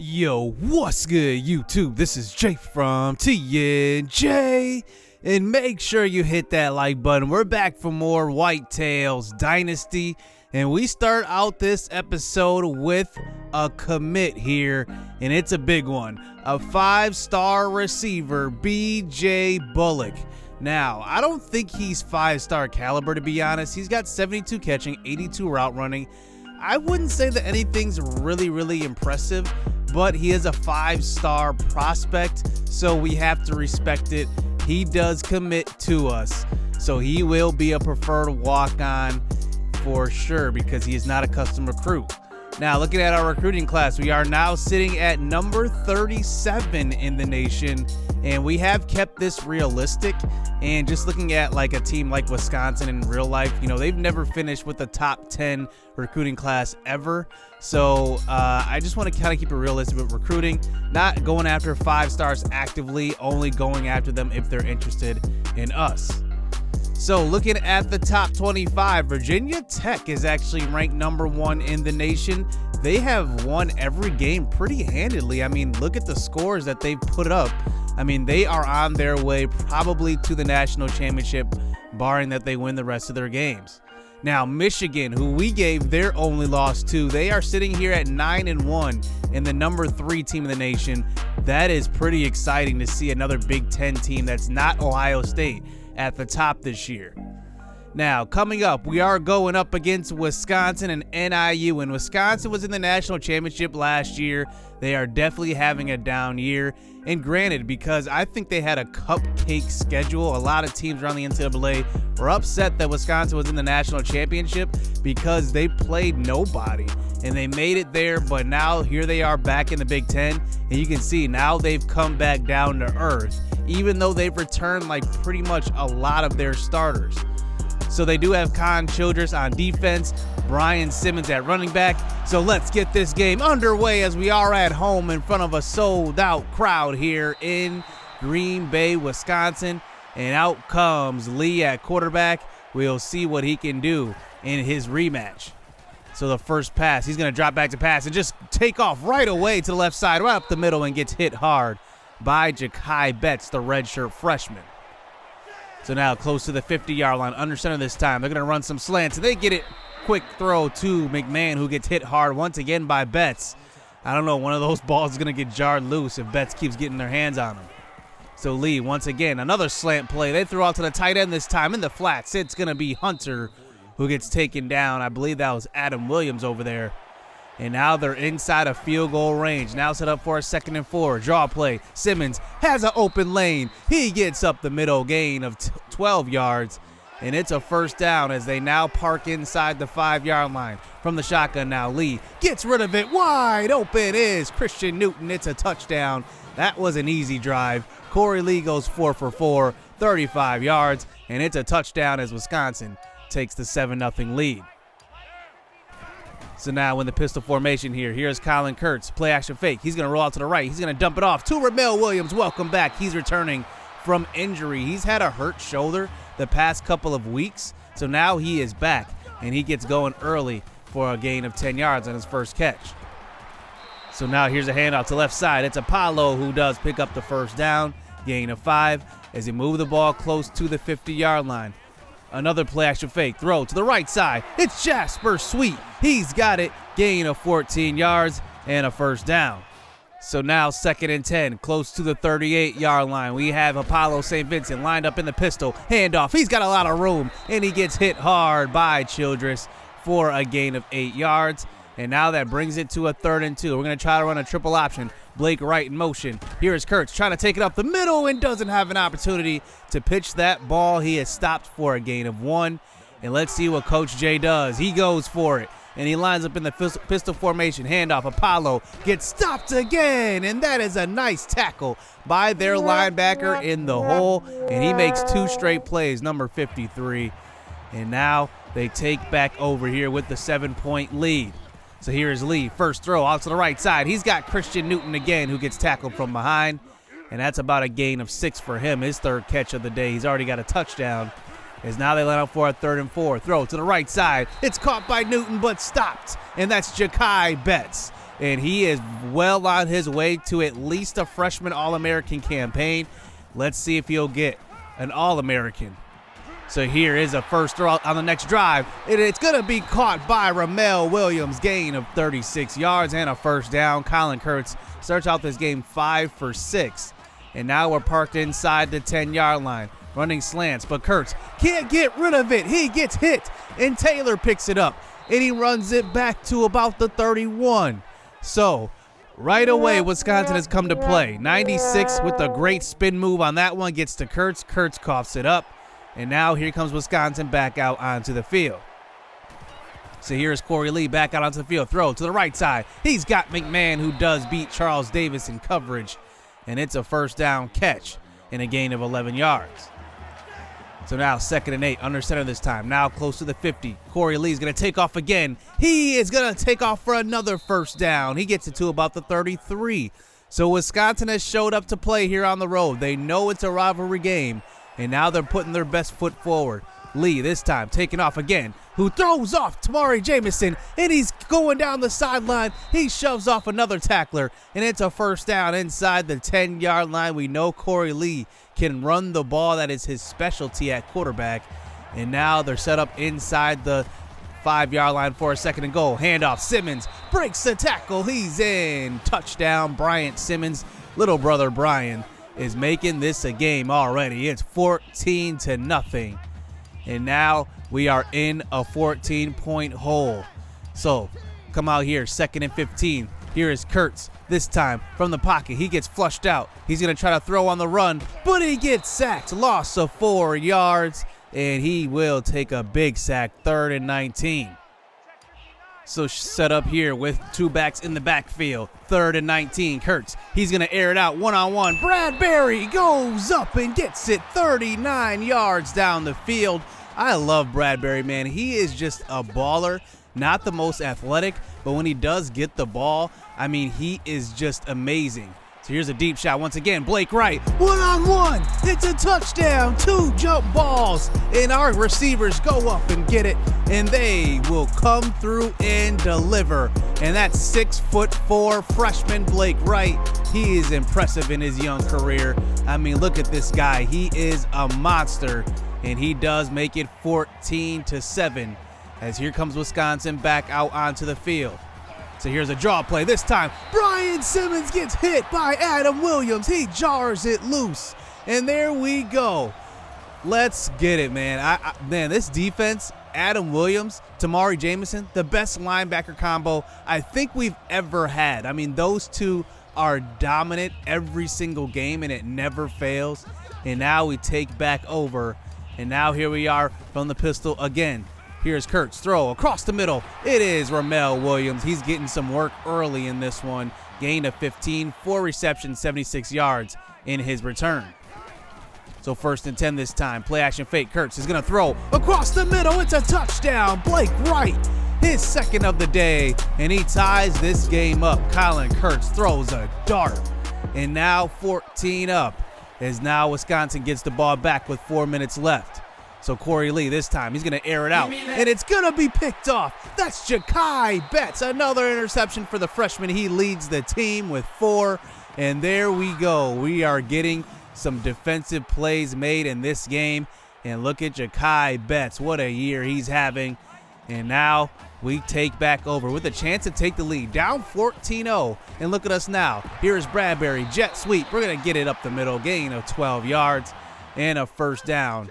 Yo, what's good, YouTube? This is Jay from TNJ, and make sure you hit that like button. We're back for more Whitetails Dynasty, and we start out this episode with a commit here, and it's a big one. A 5-star receiver, B.J. Bullock. Now, I don't think he's 5-star caliber, to be honest. He's got 72 catching, 82 route running. I wouldn't say that anything's really impressive, but he is a 5-star prospect, so we have to respect it. He does commit to us, so he will be a preferred walk-on for sure because he is not a custom recruit. Now, looking at our recruiting class, we are now sitting at number 37 in the nation, and we have kept this realistic. And just looking at like a team like Wisconsin in real life, you know, they've never finished with the top 10 recruiting class ever. So I just want to kind of keep it realistic with recruiting, not going after 5 stars actively, only going after them if they're interested in us. So looking at the top 25, Virginia Tech is actually ranked number 1 in the nation. They have won every game pretty handedly. I mean, look at the scores that they've put up. I mean, they are on their way probably to the national championship, barring that they win the rest of their games. Now, Michigan, who we gave their only loss to, they are sitting here at 9-1 and the number 3 team in the nation. That is pretty exciting to see another Big Ten team that's not Ohio State at the top this year. Now, coming up, we are going up against Wisconsin and NIU, and Wisconsin was in the national championship last year. They are definitely having a down year, and granted, because I think they had a cupcake schedule, a lot of teams around the NCAA were upset that Wisconsin was in the national championship because they played nobody, and they made it there, but now here they are back in the Big Ten, and you can see now they've come back down to earth, even though they've returned like pretty much a lot of their starters. So they do have Con Childress on defense, Brian Simmons at running back. So let's get this game underway as we are at home in front of a sold-out crowd here in Green Bay, Wisconsin. And out comes Lee at quarterback. We'll see what he can do in his rematch. So the first pass, he's going to drop back to pass and just take off right away to the left side, right up the middle, and gets hit hard by Ja'Kai Betts, the redshirt freshman. So now close to the 50-yard line, under center this time. They're going to run some slants, and they get it. Quick throw to McMahon, who gets hit hard once again by Betts. I don't know, one of those balls is going to get jarred loose if Betts keeps getting their hands on him. So Lee, once again, another slant play. They throw out to the tight end this time in the flats. It's going to be Hunter who gets taken down. I believe that was Adam Williams over there. And now they're inside of field goal range. Now set up for a 2nd and 4. Draw play. Simmons has an open lane. He gets up the middle, gain of 12 yards. And it's a first down as they now park inside the 5-yard line. From the shotgun now, Lee gets rid of it. Wide open is Christian Newton. It's a touchdown. That was an easy drive. Corey Lee goes 4 for 4, 35 yards. And it's a touchdown as Wisconsin takes the 7-0 lead. So now in the pistol formation here, here's Colin Kurtz, play action fake. He's going to roll out to the right. He's going to dump it off to Ramel Williams. Welcome back. He's returning from injury. He's had a hurt shoulder the past couple of weeks, so now he is back, and he gets going early for a gain of 10 yards on his first catch. So now here's a handoff to left side. It's Apollo who does pick up the first down, gain of 5, as he moves the ball close to the 50-yard line. Another play action fake, throw to the right side. It's Jasper Sweet. He's got it. Gain of 14 yards and a first down. So now 2nd and 10, close to the 38-yard line. We have Apollo St. Vincent lined up in the pistol. Handoff. He's got a lot of room, and he gets hit hard by Childress for a gain of 8 yards. And now that brings it to a 3rd and 2. We're going to try to run a triple option. Blake Wright in motion. Here is Kurtz trying to take it up the middle and doesn't have an opportunity to pitch that ball. He is stopped for a gain of 1. And let's see what Coach J does. He goes for it, and he lines up in the pistol formation. Handoff. Apollo gets stopped again, and that is a nice tackle by their linebacker in the hole. And he makes 2 straight plays, number 53. And now they take back over here with the 7-point lead. So here is Lee, first throw out to the right side. He's got Christian Newton again who gets tackled from behind, and that's about a gain of 6 for him, his 3rd catch of the day. He's already got a touchdown, as now they line up for a 3rd and 4. Throw to the right side. It's caught by Newton but stopped, and that's Ja'Kai Betts. and he is well on his way to at least a freshman All-American campaign. Let's see if he'll get an All-American. So here is a first throw on the next drive. It's going to be caught by Ramel Williams, gain of 36 yards and a first down. Colin Kurtz starts out this game 5 for 6. And now we're parked inside the 10-yard line, running slants. But Kurtz can't get rid of it. He gets hit, and Taylor picks it up, and he runs it back to about the 31. So right away, Wisconsin has come to play. 96 with a great spin move on that one, gets to Kurtz. Kurtz coughs it up. And now here comes Wisconsin back out onto the field. So here's Corey Lee back out onto the field. Throw to the right side. He's got McMahon, who does beat Charles Davis in coverage. And it's a first down catch and a gain of 11 yards. So now 2nd and 8, under center this time. Now close to the 50. Corey Lee's going to take off again. He is going to take off for another first down. He gets it to about the 33. So Wisconsin has showed up to play here on the road. They know it's a rivalry game. And now they're putting their best foot forward. Lee this time taking off again, who throws off Tamari Jamison, and he's going down the sideline. He shoves off another tackler, and it's a first down inside the 10-yard line. We know Corey Lee can run the ball. That is his specialty at quarterback. And now they're set up inside the 5-yard line for a 2nd and goal. Handoff. Simmons breaks the tackle. He's in. Touchdown, Bryant Simmons. Little brother Brian is making this a game already. It's 14-0. And now we are in a 14-point hole. So come out here, 2nd and 15. Here is Kurtz. This time from the pocket. He gets flushed out. He's going to try to throw on the run, but he gets sacked. Loss of 4 yards, and he will take a big sack. 3rd and 19. So set up here with 2 backs in the backfield. 3rd and 19. Kurtz, he's going to air it out one-on-one. Bradbury goes up and gets it 39 yards down the field. I love Bradbury, man. He is just a baller. Not the most athletic, but when he does get the ball, I mean, he is just amazing. So here's a deep shot once again. Blake Wright, one-on-one. It's a touchdown. 2 jump balls. And our receivers go up and get it. And they will come through and deliver. And that's 6'4" freshman Blake Wright. He is impressive in his young career. I mean, look at this guy. He is a monster. And he does make it 14-7. As here comes Wisconsin back out onto the field. So here's a draw play. This time, Brian Simmons gets hit by Adam Williams. He jars it loose. And there we go. Let's get it, man. Man, this defense, Adam Williams, Tamari Jamison, the best linebacker combo I think we've ever had. I mean, those two are dominant every single game, and it never fails. And now we take back over. And now here we are from the pistol again. Here's Kurtz, throw across the middle. It is Ramel Williams. He's getting some work early in this one. Gain of 15, 4 receptions, 76 yards in his return. So 1st and 10 this time. Play action fake. Kurtz is going to throw across the middle. It's a touchdown. Blake Wright, his 2nd of the day, and he ties this game up. Colin Kurtz throws a dart, and now 14 up as now Wisconsin gets the ball back with 4 minutes left. So Corey Lee this time, he's going to air it out, and it's going to be picked off. That's Ja'Kai Betts, another interception for the freshman. He leads the team with 4, and there we go. We are getting some defensive plays made in this game, and look at Ja'Kai Betts. What a year he's having, and now we take back over with a chance to take the lead, down 14-0, and look at us now. Here is Bradbury, jet sweep. We're going to get it up the middle, gain of 12 yards, and a first down.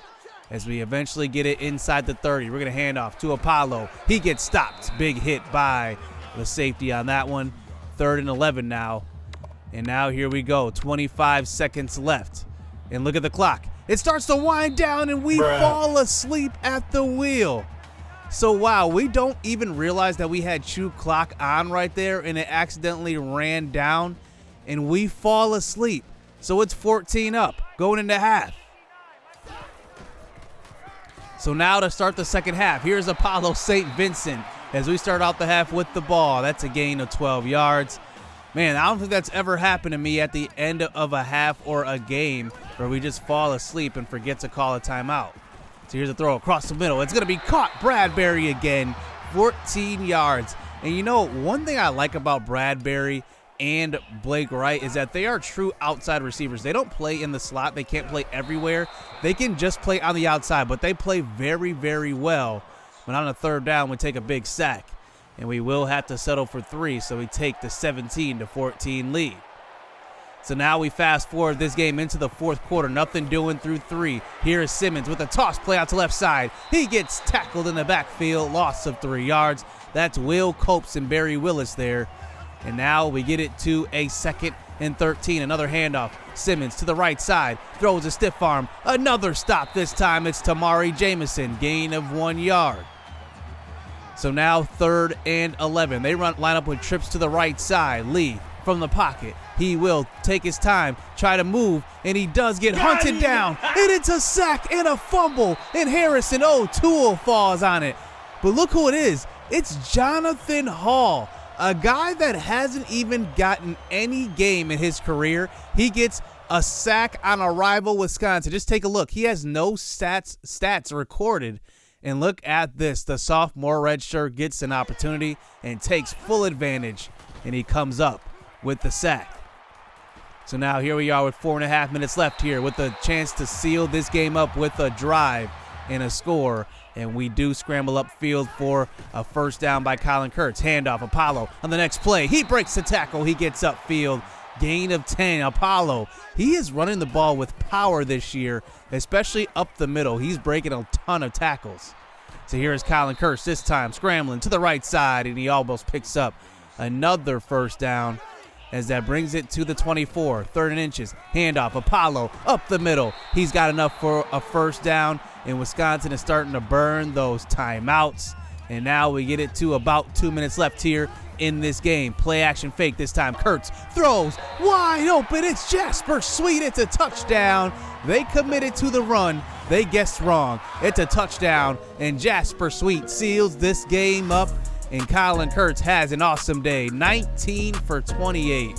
As we eventually get it inside the 30, we're going to hand off to Apollo. He gets stopped. Big hit by the safety on that one. 3rd and 11 now. And now here we go. 25 seconds left. And look at the clock. It starts to wind down, and we fall asleep at the wheel. So, wow, we don't even realize that we had Chew clock on right there, and it accidentally ran down, and we fall asleep. So it's 14 up, going into half. So now to start the second half, here's Apollo St. Vincent as we start out the half with the ball. That's a gain of 12 yards. Man, I don't think that's ever happened to me at the end of a half or a game where we just fall asleep and forget to call a timeout. So here's a throw across the middle. It's going to be caught. Bradbury again, 14 yards. And you know, one thing I like about Bradbury and Blake Wright is that they are true outside receivers. They don't play in the slot. They can't play everywhere. They can just play on the outside, but they play very, very well. When on a third down, we take a big sack, and we will have to settle for 3, so we take the 17-14 lead. So now we fast forward this game into the fourth quarter. Nothing doing through 3. Here is Simmons with a toss play out to left side. He gets tackled in the backfield, loss of 3 yards. That's Will Copes and Barry Willis there. And now we get it to a 2nd and 13. Another handoff. Simmons to the right side. Throws a stiff arm. Another stop. This time it's Tamari Jamison. Gain of 1 yard. So now 3rd and 11. They line up with trips to the right side. Lee from the pocket. He will take his time, try to move, and he does get hunted down. And it's a sack and a fumble. And Harrison O'Toole falls on it. But look who it is. It's Jonathan Hall, a guy that hasn't even gotten any game in his career. He gets a sack on a rival Wisconsin. Just take a look. He has no stats recorded. And look at this. The sophomore redshirt gets an opportunity and takes full advantage. And he comes up with the sack. So now here we are with 4.5 minutes left here with a chance to seal this game up with a drive and a score. And we do scramble upfield for a first down by Colin Kurtz. Handoff, Apollo on the next play. He breaks the tackle. He gets upfield. Gain of 10. Apollo, he is running the ball with power this year, especially up the middle. He's breaking a ton of tackles. So here's Colin Kurtz this time scrambling to the right side, and he almost picks up another first down as that brings it to the 24. 3rd and inches. Handoff, Apollo up the middle. He's got enough for a first down. And Wisconsin is starting to burn those timeouts. And now we get it to about 2 minutes left here in this game. Play action fake this time. Kurtz throws wide open. It's Jasper Sweet. It's a touchdown. They committed to the run. They guessed wrong. It's a touchdown. And Jasper Sweet seals this game up. And Colin Kurtz has an awesome day. 19 for 28.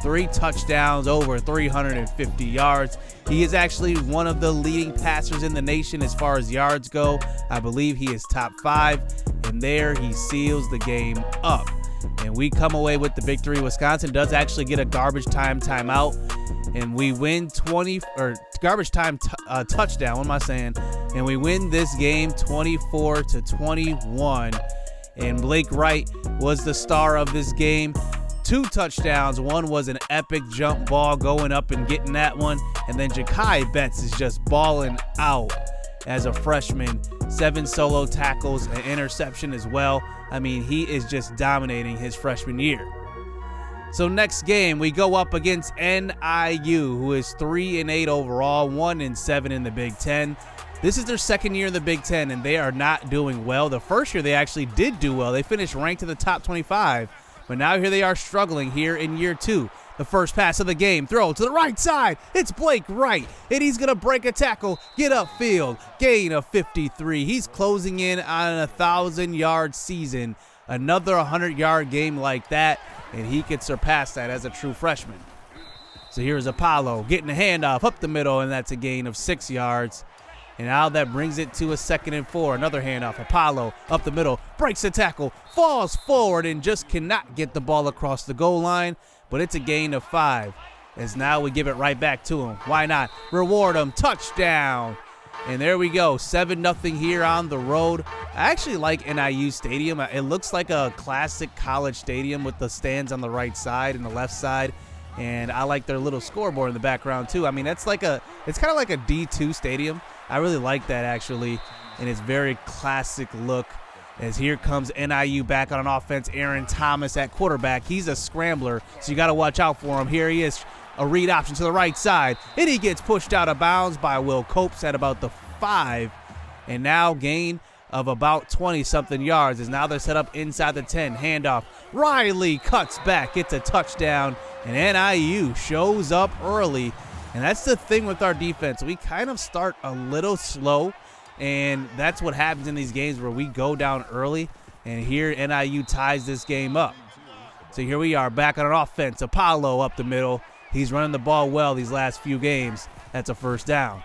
3 touchdowns, over 350 yards. He is actually one of the leading passers in the nation as far as yards go. I believe he is top 5. And there he seals the game up. And we come away with the victory. Wisconsin does actually get a garbage time timeout. And we win garbage time touchdown. What am I saying? And we win this game 24-21. And Blake Wright was the star of this game. 2 touchdowns. One was an epic jump ball going up and getting that one. And then Ja'Kai Betts is just balling out as a freshman. 7 solo tackles, an interception as well. I mean, he is just dominating his freshman year. So next game, we go up against NIU, who is 3-8 overall, 1-7 in the Big Ten. This is their second year in the Big Ten, and they are not doing well. The first year they actually did do well. They finished ranked in the top 25, but now here they are struggling here in year 2. The first pass of the game, throw to the right side. It's Blake Wright, and he's going to break a tackle, get upfield, gain of 53. He's closing in on a 1,000-yard season. Another 100-yard game like that, and he could surpass that as a true freshman. So here's Apollo getting a handoff up the middle, and that's a gain of 6 yards. And now that brings it to a 2nd and 4. Another handoff. Apollo up the middle, breaks the tackle, falls forward, and just cannot get the ball across the goal line. But it's a gain of 5. As now we give it right back to him. Why not? Reward him. Touchdown. And there we go. 7-0 here on the road. I actually like NIU Stadium. It looks like a classic college stadium with the stands on the right side and the left side. And I like their little scoreboard in the background too. I mean, it's kind of like a D2 stadium. I really like that actually. And it's very classic look. As here comes NIU back on an offense. Aaron Thomas at quarterback. He's a scrambler, so you got to watch out for him. Here he is, a read option to the right side. And he gets pushed out of bounds by Will Copes at about the 5. And now gain of about 20-something yards as now they're set up inside the 10. Handoff. Riley cuts back. It's a touchdown. And NIU shows up early. And that's the thing with our defense. We kind of start a little slow. And that's what happens in these games where we go down early. And here NIU ties this game up. So here we are back on an offense. Apollo up the middle. He's running the ball well these last few games. That's a first down.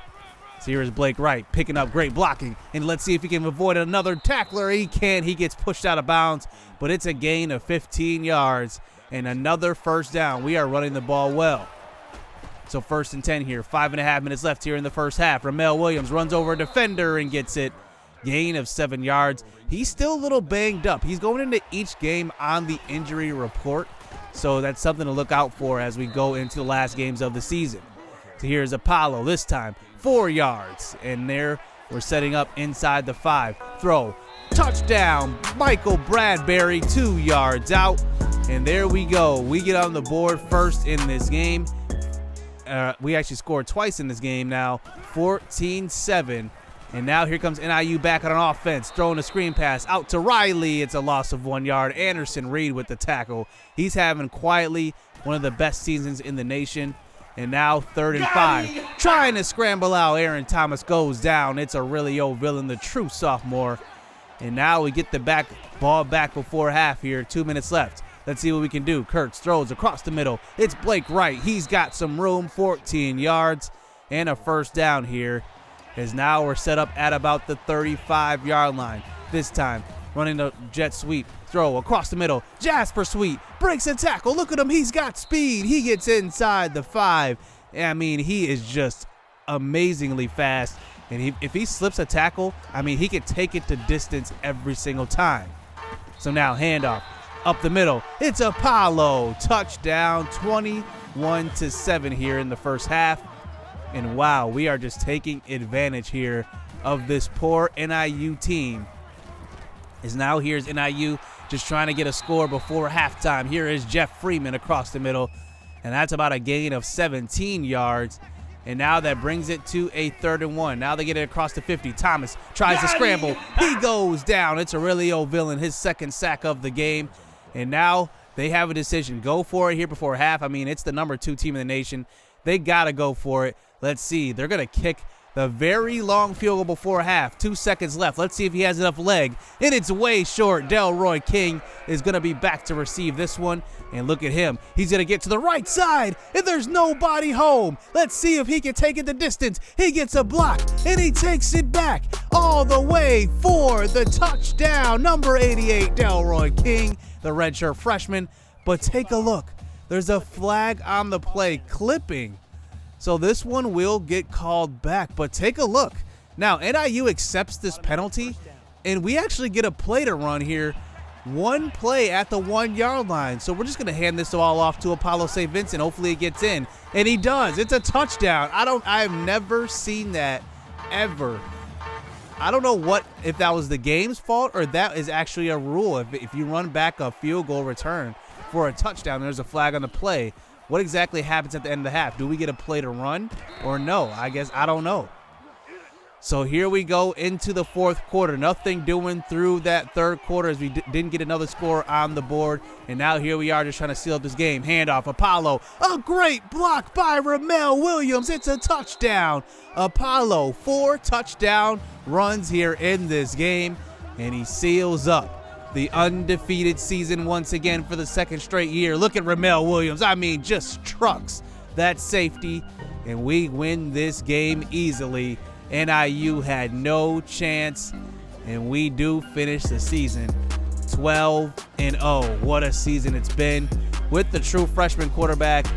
So here's Blake Wright picking up great blocking. And let's see if he can avoid another tackler. He can. He gets pushed out of bounds. But it's a gain of 15 yards and another first down. We are running the ball well. So 1st and 10 here. 5.5 minutes left here in the first half. Ramel Williams runs over a defender and gets it. Gain of 7 yards. He's still a little banged up. He's going into each game on the injury report. So that's something to look out for as we go into the last games of the season. So here's Apollo this time. 4 yards. And there we're setting up inside the 5. Throw. Touchdown. Michael Bradbury 2 yards out. And there we go. We get on the board first in this game. We actually scored twice in this game now. 14-7. And now here comes NIU back on offense. Throwing a screen pass out to Riley. It's a loss of 1 yard. Anderson Reed with the tackle. He's having quietly one of the best seasons in the nation. And now 3rd and 5. Trying to scramble out. Aaron Thomas goes down. It's a really old villain, the true sophomore. And now we get the ball back before half here. 2 minutes left. Let's see what we can do. Kurtz throws across the middle. It's Blake Wright. He's got some room. 14 yards and a first down here. As now we're set up at about the 35-yard line. This time, running the jet sweep. Throw across the middle. Jasper Sweet breaks a tackle. Look at him. He's got speed. He gets inside the 5. I mean, he is just amazingly fast. And if he slips a tackle, I mean, he could take it to distance every single time. So now handoff. Up the middle. It's Apollo. Touchdown. 21-7 here in the first half. And wow, we are just taking advantage here of this poor NIU team. As now here's NIU just trying to get a score before halftime. Here is Jeff Freeman across the middle. And that's about a gain of 17 yards. And now that brings it to a 3rd and 1. Now they get it across the 50. Thomas tries to scramble. He goes down. It's a really old villain. His 2nd sack of the game. And now they have a decision. Go for it here before half. I mean, it's the number 2 team in the nation. They got to go for it. Let's see. They're going to kick the very long field goal before half. 2 seconds left. Let's see if he has enough leg. And it's way short. Delroy King is going to be back to receive this one. And look at him. He's going to get to the right side. And there's nobody home. Let's see if he can take it the distance. He gets a block. And he takes it back all the way for the touchdown. Number 88, Delroy King, the redshirt freshman. But take a look. There's a flag on the play. Clipping. So this one will get called back, but take a look. Now, NIU accepts this penalty, and we actually get a play to run here. One play at the 1 yard line. So we're just going to hand this all off to Apollo St. Vincent. Hopefully it gets in. And he does. It's a touchdown. I've never seen that ever. I don't know if that was the game's fault or that is actually a rule. If you run back a field goal return for a touchdown, there's a flag on the play. What exactly happens at the end of the half? Do we get a play to run or no? I don't know. So here we go into the 4th quarter. Nothing doing through that 3rd quarter as we didn't get another score on the board. And now here we are just trying to seal up this game. Handoff, Apollo. A great block by Ramel Williams. It's a touchdown. Apollo, 4 touchdown runs here in this game. And he seals up the undefeated season once again for the 2nd straight year. Look at Ramel Williams. I mean, just trucks that safety. And we win this game easily. NIU had no chance. And we do finish the season 12-0. What a season it's been with the true freshman quarterback.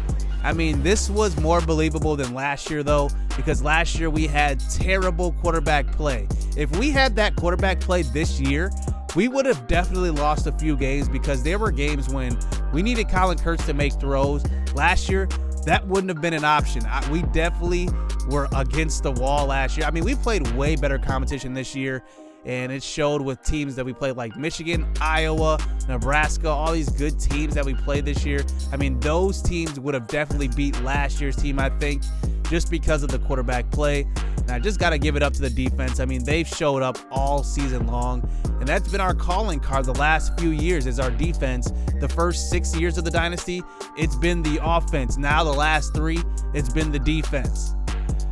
I mean, this was more believable than last year, though, because last year we had terrible quarterback play. If we had that quarterback play this year, we would have definitely lost a few games because there were games when we needed Colin Kurtz to make throws. Last year, that wouldn't have been an option. We definitely were against the wall last year. I mean, we played way better competition this year, and it showed with teams that we played like Michigan, Iowa, Nebraska, all these good teams that we played this year. I mean, those teams would have definitely beat last year's team, I think, just because of the quarterback play. And I just got to give it up to the defense. I mean, they've showed up all season long, and that's been our calling card the last few years is our defense. The first 6 years of the Dynasty, it's been the offense. Now the last 3, it's been the defense.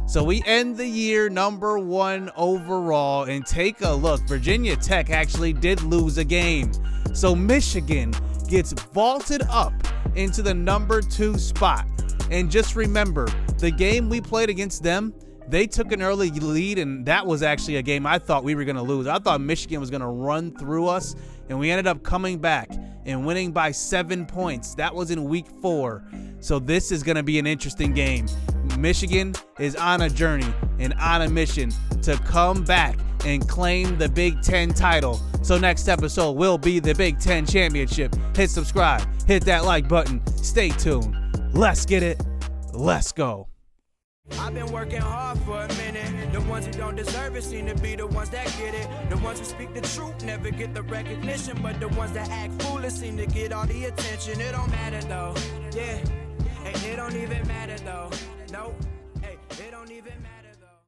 So we end the year number 1 overall, and take a look. Virginia Tech actually did lose a game. So Michigan gets vaulted up into the number 2 spot. And just remember, the game we played against them, They took an early lead, and that was actually a game I thought we were going to lose. I thought Michigan was going to run through us, and we ended up coming back and winning by 7 points. That was in week 4. So this is going to be an interesting game. Michigan is on a journey and on a mission to come back and claim the Big Ten title. So next episode will be the Big Ten Championship. Hit subscribe, hit that like button, stay tuned. Let's get it. Let's go. I've been working hard for a minute. The ones who don't deserve it seem to be the ones that get it. The ones who speak the truth never get the recognition, but the ones that act foolish seem to get all the attention. It don't matter though, yeah, and it don't even matter though, nope.